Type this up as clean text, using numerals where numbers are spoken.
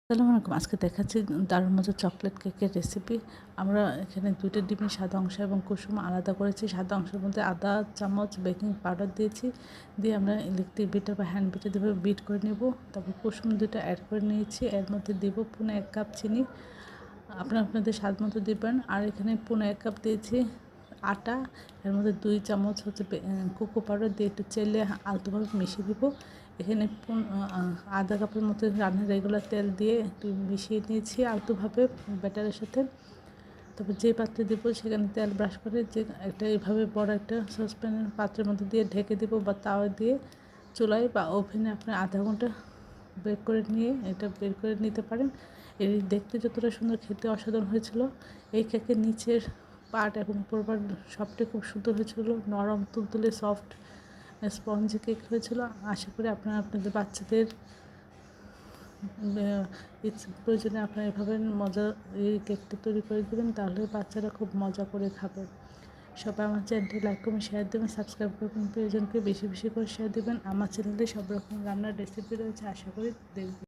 আসসালামু আলাইকুম। আজকে দেখাচ্ছি দারুণ মজার চকলেট কেকের রেসিপি। আমরা এখানে 2টা ডিমের সাদা অংশ এবং কুসুম আলাদা করেছি। সাদা অংশের মধ্যে আধা চামচ বেকিং পাউডার দিয়েছি। দিয়ে আমরা ইলেকট্রিক বিটার বা হ্যান্ড বিটার দিয়ে বিট করে নেব। তারপর কুসুম 2টা অ্যাড করে নিয়েছি। এর মধ্যে দেব পৌনে 1 কাপ চিনি। আপনাদের স্বাদ মতো দিবেন। আর এখানে পৌনে 1 কাপ দিয়েছি আটা। এর মধ্যে 2 চামচ হচ্ছে কোকো পাউডার দিয়ে একটু চেলে আলতোভাবে মিশিয়ে দিব। এখানে আধা কাপের মতো রান্নার রেগুলার তেল দিয়ে একটু মিশিয়ে নিয়েছি আলতোভাবে ব্যাটারের সাথে। তারপর যে পাত্রে দেবো সেখানে তেল ব্রাশ করে যে একটা এইভাবে বড় একটা সসপ্যানের পাত্রের মধ্যে দিয়ে ঢেকে দেবো বা তাওয়া দিয়ে চুলায় বা ওভেনে আপনি আধা ঘন্টা বেক করে নিয়ে এটা বের করে নিতে পারেন। এর দেখতে যতটা সুন্দর খেতে অসাধারণ হয়েছিল। এই কেকের নিচের পার্ট এবং উপর পার্ট সবটাই খুব সুন্দর হয়েছিল, নরম তুলতুলে সফট স্পঞ্জি কেক হয়েছিল। আশা করি আপনারা আপনাদের বাচ্চাদের প্রয়োজনে আপনারা এভাবে মজার এই কেকটা তৈরি করে দেবেন, তাহলে বাচ্চারা খুব মজা করে খাবে। সবাই আমার চ্যানেলটি লাইক করবেন, শেয়ার দেবেন, সাবস্ক্রাইব করবেন, প্রিয়জনকে বেশি বেশি করে শেয়ার দেবেন। আমার চ্যানেলে সব রকম রান্নার রেসিপি রয়েছে, আশা করি দেখবেন।